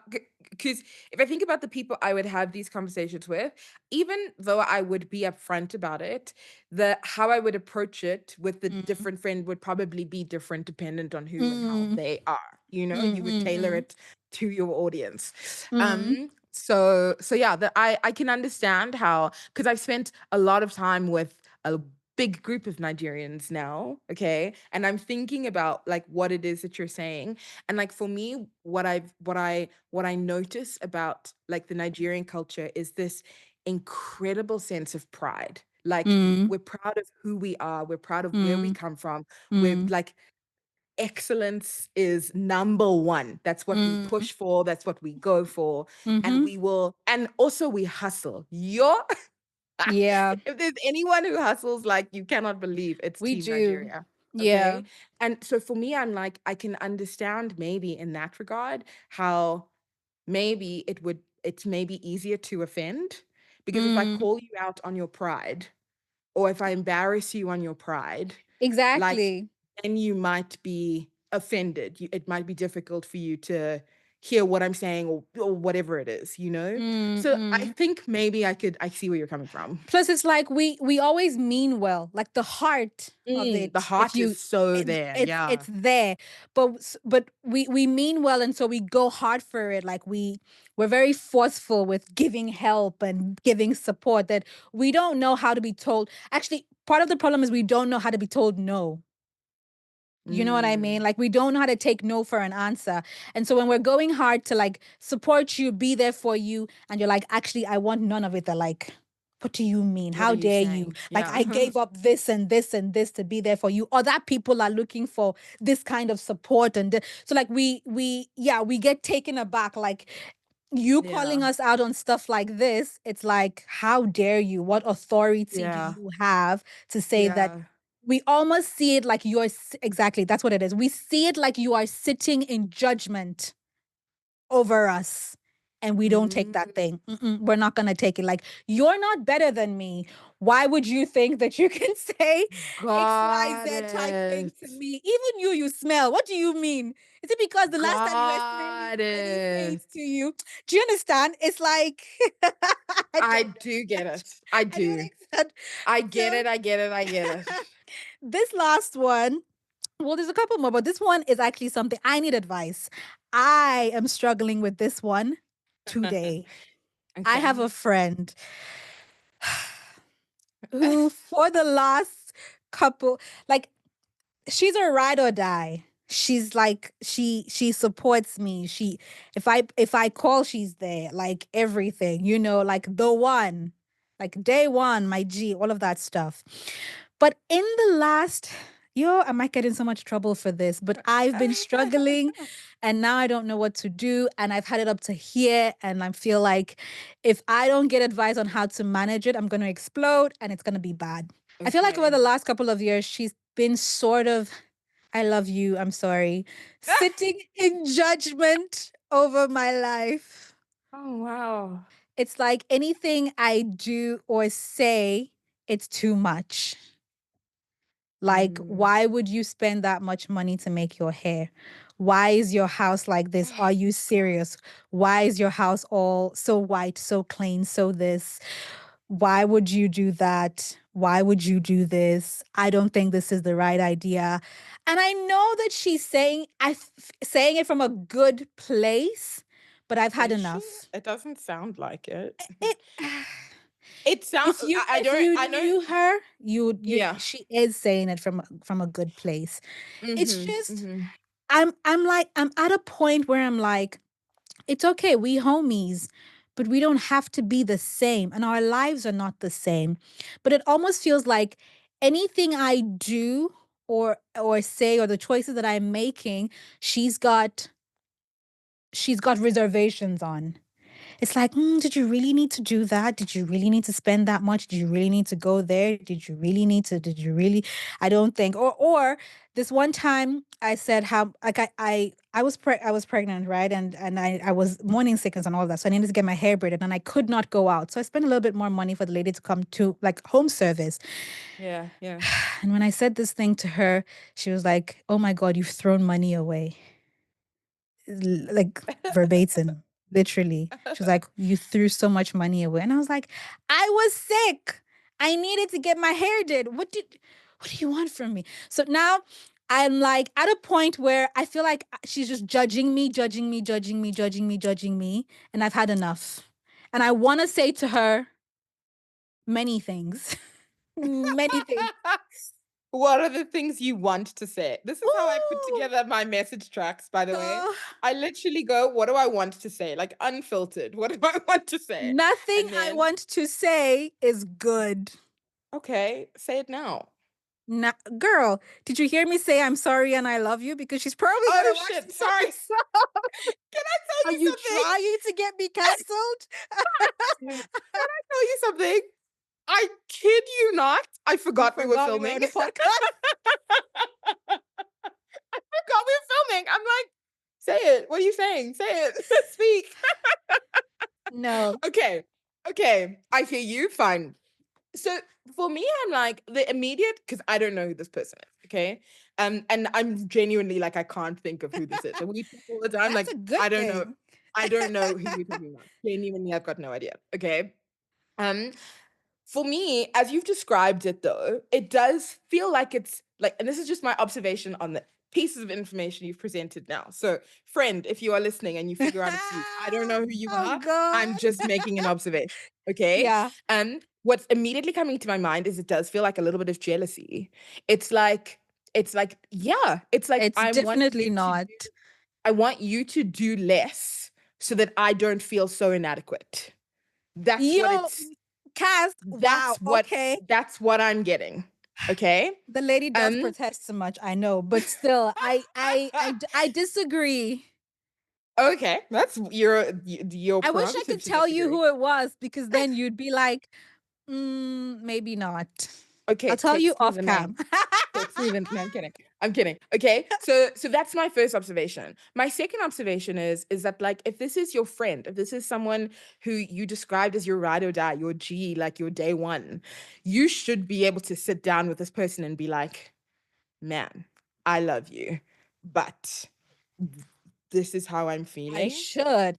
because if I think about the people I would have these conversations with, even though I would be upfront about it, the how I would approach it with the Mm, different friend would probably be different dependent on who and how mm, they are. mm, You would mm, tailor mm, it to your audience. mm, So yeah, I can understand how, because I've spent a lot of time with a big group of Nigerians now, okay? And I'm thinking about like what it is that you're saying. And like for me, what I notice about like the Nigerian culture is this incredible sense of pride. Like mm, we're proud of who we are, we're proud of where we mm, come from. We're mm, like excellence is number one. That's what we mm, push for, that's what we go for. And mhm. we will, and also we hustle. Yo, Yeah, if there's anyone who hustles like you cannot believe, it's we Team do. Nigeria. Yeah. Okay. And so for me, I'm like, I can understand maybe in that regard how maybe it's maybe easier to offend. Because if I Mm, call you out on your pride, or if I embarrass you on your pride, like exactly. then you might be offended. It might be difficult for you to hear what I'm saying, or whatever it is, you know? Mm, So I mm. think maybe I see where you're coming from. Plus, it's like we always mean well, like the heart of The it. If heart is you, so there. it's Yeah. there, but we mean well, and so we go hard for it. Like we're very forceful with giving help and giving support. That we don't know how to be told. Actually, part of the problem is we don't know how to be told no. You know what I mean? Mm. Like we don't know how to take no for an answer. And so when we're going hard to like support you, be there for you, and you're like, actually, I want none of it. They're like, what do you mean? What are How you dare you? saying? Like I Yeah. gave up this and this and this to be there for you. Or that people are looking for this kind of support. And so like we get taken aback. Like you Yeah. calling us out on stuff like this, it's like, how dare you? What authority do Yeah. you have to say that? Yeah. We almost see it like exactly, that's what it is. We see it like you are sitting in judgment over us, and we don't take that Mm. thing. We're not going to take it. Like, you're not better than me. Why would you think that you can say Got XYZ type thing it. to me? Even you smell. What do you mean? Is it because the last time you were smelling, Got I didn't say it it. to you? Do you understand? It's like, I I don't do get understand. it. I I don't do. understand. I get So, it. I get it. I get it. this last one, well, there's a couple more, but this one is actually something I need advice. I am struggling with this one today. I have Okay. a friend who, for the last couple, like, she's a ride or die. She's like she supports me. She if I call, she's there. Like everything, like the one, like day one, my G, all of that stuff. But in the last, I might get in so much trouble for this, but I've been struggling and now I don't know what to do. And I've had it up to here. And I feel like if I don't get advice on how to manage it, I'm going to explode and it's going to be bad. I feel like over Okay. the last couple of years, she's been sort of, I love you, I'm sorry, sitting in judgment over my life. Oh wow. It's like anything I do or say, it's too much. Like, Mm. why would you spend that much money to make your hair? Why is your house like this? Are you serious? Why is your house all so white, so clean, so this? Why would you do that? Why would you do this? I don't think this is the right idea. And I know that she's saying it from a good place, but I've had Is she? enough. It doesn't sound like it. It It sound I if don't you I know. knew her, you Yeah. she is saying it from a good place. It's Mhm. just Mhm. I'm at a point where I'm like, it's okay, we homies, but we don't have to be the same, and our lives are not the same. But it almost feels like anything I do or say or the choices that I'm making, she's got she's got reservations on. It's like, did you really need to do that? Did you really need to spend that much? Did you really need to go there? Did you really? I don't think. Or this one time I said how like I was pregnant, right? And I was morning sickness and all that. So I needed to get my hair braided and I could not go out. So I spent a little bit more money for the lady to come to like home service. Yeah, yeah. And when I said this thing to her, she was like, "Oh my God, you've thrown money away." Like verbatim, literally. She was like, "You threw so much money away." And I was like, "I was sick. I needed to get my hair did. What do you want from me?" So now I'm like at a point where I feel like she's just judging me, judging me, judging me, judging me, judging me. And I've had enough. And I want to say to her many things. Many things. What are the things you want to say? This is how I put Ooh. together my message tracks, by the way. Uh, I literally go, what do I want to say? Like unfiltered. What do I want to say? Nothing And I then, want to say is good. okay, say it now. Nah, girl, did you hear me say I'm sorry and I love you? Because she's probably Oh gonna watch shit, this sorry. episode. Can I tell Are you you something? trying to get me canceled? Can I tell you something? I kid you not. I You forgot we were forgot we were filming. on a podcast? Forgot we were filming. I'm like, say it. What are you saying? Say it. Speak. No. Okay. Okay. I hear you. Fine. So for me, I'm like the immediate because I don't know who this person is. Okay. And I'm genuinely like I can't think of who this is. And we talk all the time, That's like, a good I don't know. thing. I don't know who you're talking about. Genuinely, I've got no idea. Okay. Um, for me, as you've described it though, it does feel like it's like, and this is just my observation on the pieces of information you've presented now. So, friend, if you are listening and you figure out it's you, I don't know who you Oh are. I'm God. just making an observation. Okay. Yeah, What's immediately coming to my mind is it does feel like a little bit of jealousy. It's like, yeah, it's like it's definitely not. I want you to do less so that I don't feel so inadequate. That's what Yo, it's Cass, wow, that's what okay. that's what I'm getting. Okay? The lady does Um, protest so much, I know, but still, I disagree. okay, that's your I wish I prerogative could to tell you disagree. who it was because then you'd be like, maybe not. Okay, I'll tell you text me off the cam. name. Text me the no, I'm kidding. I'm kidding. Okay. So that's my first observation. My second observation is that like if this is your friend, if this is someone who you described as your ride or die, your G, like your day one, you should be able to sit down with this person and be like, man, I love you, but this is how I'm I feeling, should.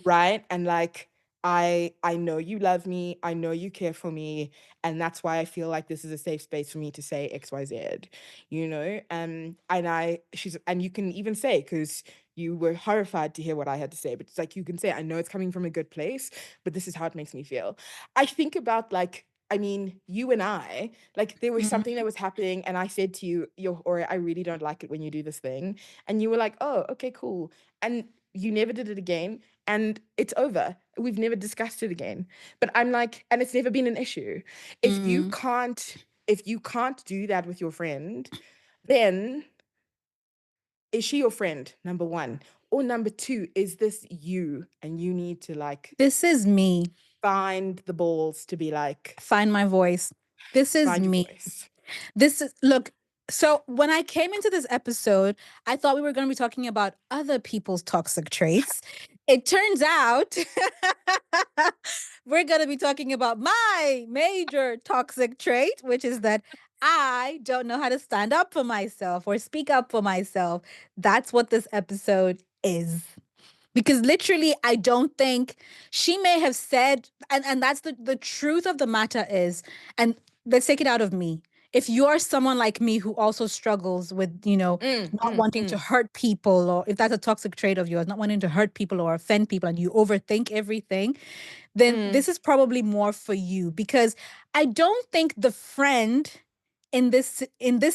right? And like I know you love me, I know you care for me, and that's why I feel like this is a safe space for me to say XYZ, you know? And I she's and you can even say cuz you were horrified to hear what I had to say, but it's like you can say I know it's coming from a good place, but this is how it makes me feel. I think about like I mean, you and I, like there was something that Mhm. was happening, and I said to you, "Yo, or I really don't like it when you do this thing," and you were like, "Oh, okay, cool," and you never did it again and it's over. We've never discussed it again. But I'm like, and it's never been an issue. If you Mm. can't, if you can't do that with your friend, then is she your friend? Number one. Or number two, is this you? And you need to like This is me. find the balls to be like, Find my voice. This is find your me. voice. This is look. So when I came into this episode, I thought we were going to be talking about other people's toxic traits. It turns out we're going to be talking about my major toxic trait, which is that I don't know how to stand up for myself or speak up for myself. That's what this episode is. Because literally, I don't think she may have said, and that's the truth of the matter is, and let's take it out of me. If you're someone like me who also struggles with, not wanting to Mm. hurt people, or if that's a toxic trait of yours, not wanting to hurt people or offend people, and you overthink everything, then Mm. this is probably more for you because I don't think the friend in this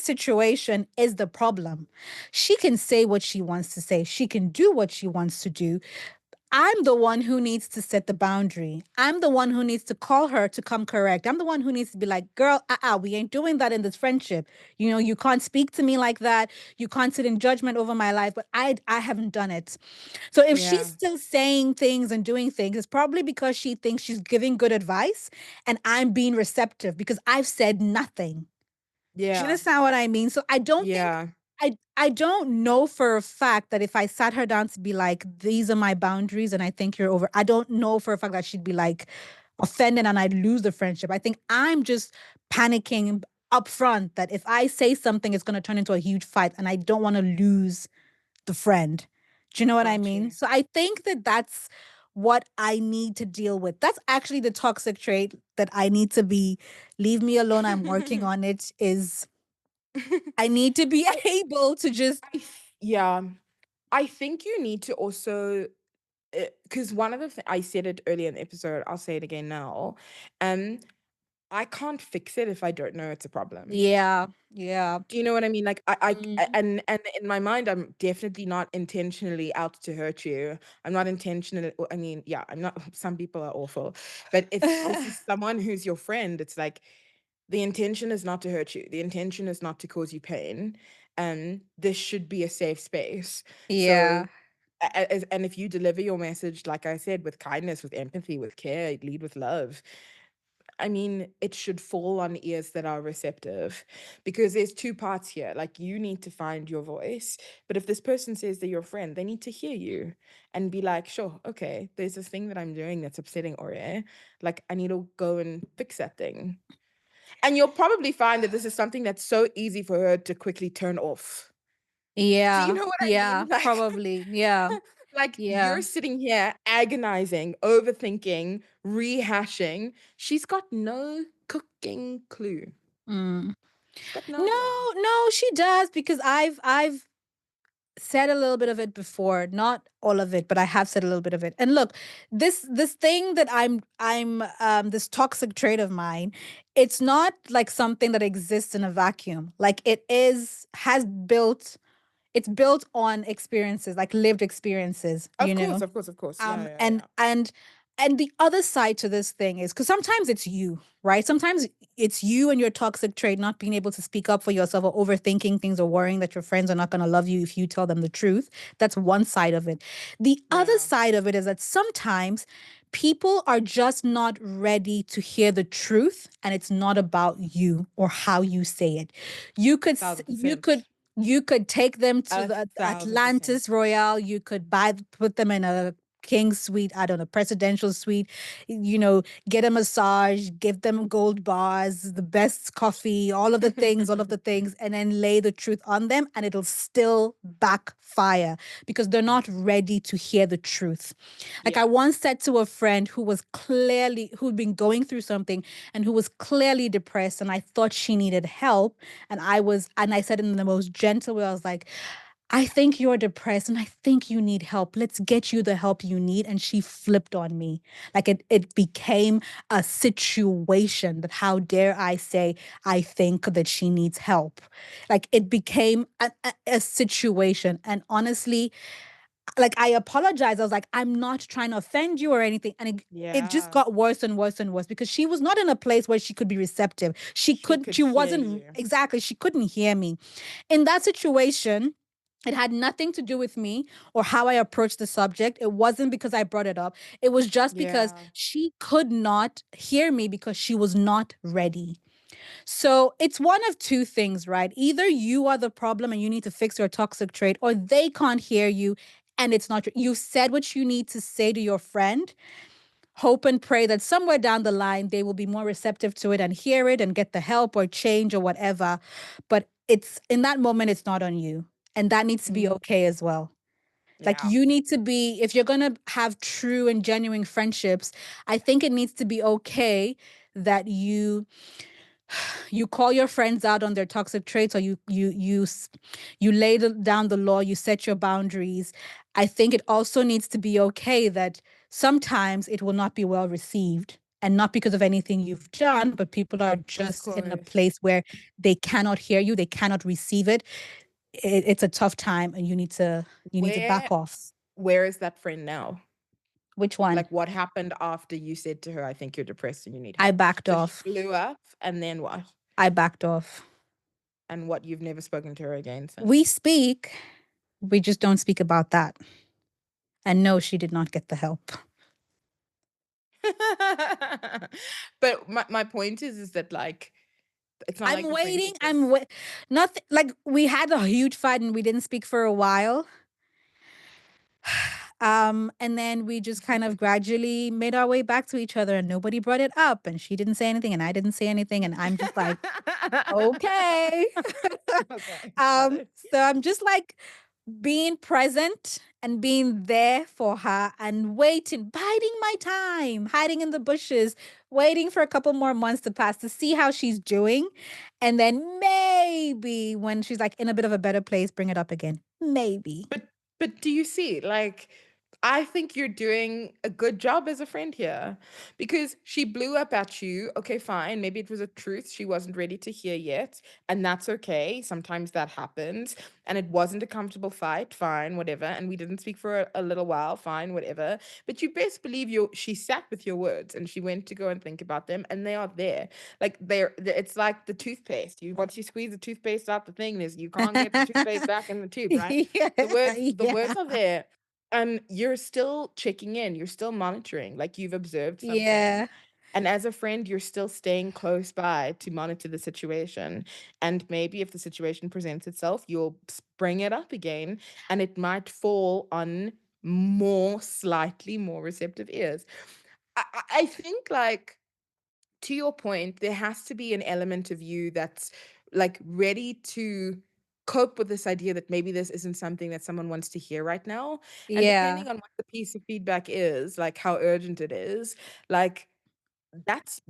situation is the problem. She can say what she wants to say. She can do what she wants to do. I'm the one who needs to set the boundary. I'm the one who needs to call her to come correct. I'm the one who needs to be like, girl, we ain't doing that in this friendship. You can't speak to me like that. You can't sit in judgment over my life, but I haven't done it. So if she's Yeah. still saying things and doing things, it's probably because she thinks she's giving good advice and I'm being receptive because I've said nothing. Do you Yeah. understand what I mean? So I don't think Yeah. I don't know for a fact that if I sat her down to be like, these are my boundaries and I think you're over, I don't know for a fact that she'd be like offended and I'd lose the friendship. I think I'm just panicking up front that if I say something, it's gonna turn into a huge fight and I don't want to lose the friend. Do you know what I Got mean? you. So I think that that's what I need to deal with. That's actually the toxic trait that I need to be leave me alone. I'm working on it is I need to be I able to just yeah. I think you need to also, because one of the I said it earlier in the episode, I'll say it again now. Um, I can't fix it if I don't know it's a problem. yeah, yeah. Do you know what I mean? Like Mm. and in my mind, I'm definitely not intentionally out to hurt you. I'm not intentionally. I mean, yeah, I'm not. Some people are awful, but if this is someone who's your friend, it's like the intention is not to hurt you. The intention is not to cause you pain. This should be a safe space. So Yeah. and if you deliver your message, like I said, with kindness, with empathy, with care, lead with love, I mean, it should fall on ears that are receptive because there's two parts here. Like, you need to find your voice. But if this person says they're your friend, they need to hear you and be like, sure, okay, there's this thing that I'm doing that's upsetting Ore. Like, I need to go and fix that thing. And you'll probably find that this is something that's so easy for her to quickly turn off. Do you Yeah. know what I Yeah. mean? Like, Probably. Yeah. like Yeah. you're sitting here agonizing, overthinking, rehashing. She's got no cooking clue. Mm. She's got no idea. No, no, she does because I've said a little bit of it before, not all of it, but I have said a little bit of it. And look, this thing that I'm this toxic trait of mine, it's not like something that exists in a vacuum. Like it is has built it's built on experiences, like lived experiences, Of course, of course, of course. Yeah, um yeah, and yeah. and and the other side to this thing is because sometimes it's you, right? Sometimes it's you and your toxic trait not being able to speak up for yourself or overthinking things or worrying that your friends are not going to love you if you tell them the truth. That's one side of it. The other Yeah. side of it is that sometimes people are just not ready to hear the truth and it's not about you or how you say it. You could s- Thousand you could percent. you could take them to A the thousand Atlantis percent. Royale. You could put them in a king suite, I don't know, presidential suite, get a massage, give them gold bars, the best coffee, all of the things, and then lay the truth on them, and it'll still backfire because they're not ready to hear the truth. Like I Yeah. once said to a friend who'd been going through something and who was clearly depressed, and I thought she needed help. And I said in the most gentle way, I was like, I think you're depressed and I think you need help. Let's get you the help you need. And she flipped on me. Like it became a situation that how dare I say, I think that she needs help. Like it became a situation. And honestly, like I apologized. I was like, I'm not trying to offend you or anything. And it just Yeah. got worse and worse and worse because she was not in a place where she could be receptive. She could She hear wasn't you. exactly, she couldn't hear me. In that situation, it had nothing to do with me or how I approached the subject. It wasn't because I brought it up. It was just because Yeah. she could not hear me because she was not ready. So it's one of two things, right? Either you are the problem and you need to fix your toxic trait, or they can't hear you and it's not, you said what you need to say to your friend. hope and pray that somewhere down the line they will be more receptive to it and hear it and get the help or change or whatever. But it's in that moment, it's not on you. And that needs to be Mm, okay as well. Like yeah. you need to be, if you're going to have true and genuine friendships, I think it needs to be okay that you call your friends out on their toxic traits, or you lay down the law, you set your boundaries. I think it also needs to be okay that sometimes it will not be well received, and not because of anything you've done, but people are Of just in a course. place where they cannot hear you, they cannot receive it. It's a tough time, and you need to back Where off. where is that friend now? Which one? Like, what happened after you said to her, "I think you're depressed and you need I help"? backed So she off. blew up, and then what? I backed off. And what, you've never spoken to her again We since? speak, we just don't speak about that. And no, she did not get the help. But my point is that, like, it's not I'm like the waiting. friendship was. Nothing, like we had a huge fight and we didn't speak for a while. And then we just kind of gradually made our way back to each other, and nobody brought it up, and she didn't say anything and I didn't say anything, and I'm just like, okay. Okay, got it. So I'm just like being present and being there for her and waiting, biding my time, hiding in the bushes, waiting for a couple more months to pass to see how she's doing. And then maybe when she's like in a bit of a better place, bring it up again. Maybe. But do you see, like, I think you're doing a good job as a friend here, because she blew up at you. Okay, fine. Maybe it was a truth she wasn't ready to hear yet, and that's okay. Sometimes that happens, and it wasn't a comfortable fight. Fine, whatever. And we didn't speak for a little while. Fine, whatever. But you best believe she sat with your words and she went to go and think about them, and they are there. Like, it's like the toothpaste. Once you squeeze the toothpaste out the thing, is you can't get the toothpaste back in the tube, right? Yeah. The words Yeah. are there, and you're still checking in, you're still monitoring, like, you've observed something, Yeah. and as a friend you're still staying close by to monitor the situation, and maybe if the situation presents itself, you'll bring it up again, and it might fall on slightly more receptive ears. I think, like, to your point, there has to be an element of you that's, like, ready to cope with this idea that maybe this isn't something that someone wants to hear right now. And Yeah. depending on what the piece of feedback is, like how urgent it is, like, that's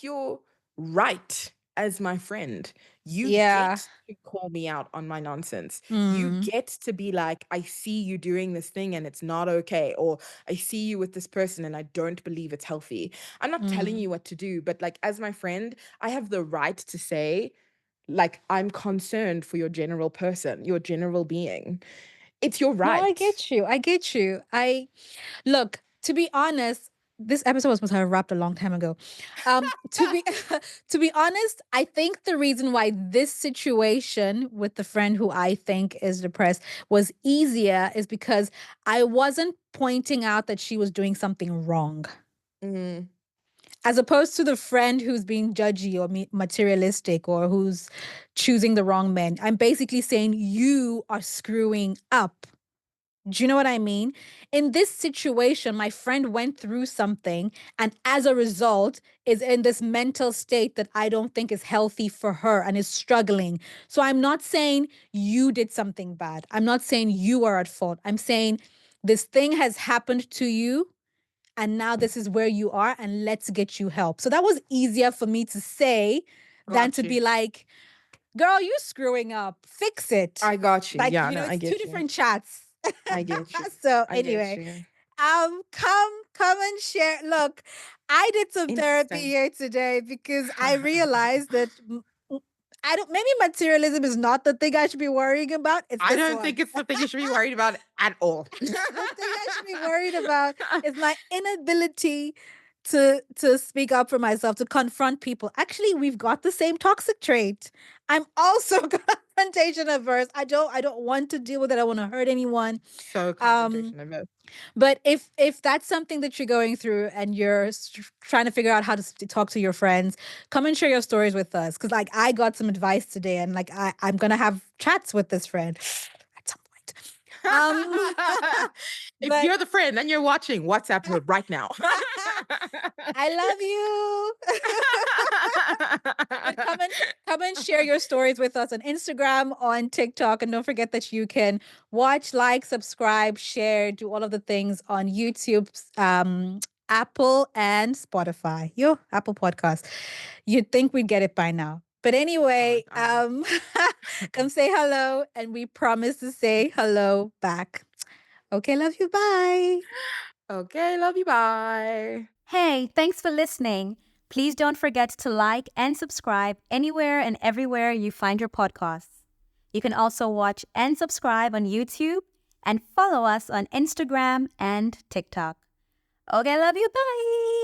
your right as my friend. You Yeah. get to call me out on my nonsense. You Mm. get to be like, I see you doing this thing and it's not okay. Or I see you with this person and I don't believe it's healthy. I'm not telling Mm. you what to do, but, like, as my friend, I have the right to say, like, I'm concerned for your general person, your general being. It's your No, I right. get you. I get you. I Look, to be honest, this episode was supposed to have wrapped a long time ago. To be to be honest, I think the reason why this situation with the friend who I think is depressed was easier is because I wasn't pointing out that she was doing something wrong. Mhm. As opposed to the friend who's being judgy or materialistic or who's choosing the wrong men. I'm basically saying you are screwing up. Do you know what I mean? In this situation, my friend went through something and as a result is in this mental state that I don't think is healthy for her and is struggling. So I'm not saying you did something bad. I'm not saying you are at fault. I'm saying this thing has happened to you and now this is where you are and let's get you help. So that was easier for me to say than Got to you. be like, girl, you screwing up. Fix it. I got you. Like, Yeah, no, I it's two get you. different chats. I get you. So I get anyway, you. come and share. Look, I did some therapy Interesting. here today because I realized that I don't, maybe materialism is not the thing I should be worrying about. It's I this don't one. think it's the thing you should be worried about at all. The thing I should be worried about is my inability to speak up for myself, to confront people. Actually, we've got the same toxic trait. I'm also confrontation averse. I don't want to deal with it. I want to hurt anyone. So Um, confrontation averse. but if that's something that you're going through and you're trying to figure out how to talk to your friends, come and share your stories with us. Because like I got some advice today, and like I'm gonna have chats with this friend at some point. Um, If but you're the friend and you're watching, WhatsApp her right now. I love you. But come and share your stories with us on Instagram, on TikTok, and don't forget that you can watch, like, subscribe, share, do all of the things on YouTube, Apple, and Spotify. Yo, Apple Podcast. You'd think we'd get it by now. But Oh, anyway, I know. come say hello, and we promise to say hello back. Okay, love you. Bye. Okay, love you. Bye. Hey, thanks for listening. Please don't forget to like and subscribe anywhere and everywhere you find your podcasts. You can also watch and subscribe on YouTube and follow us on Instagram and TikTok. Okay, love you. Bye.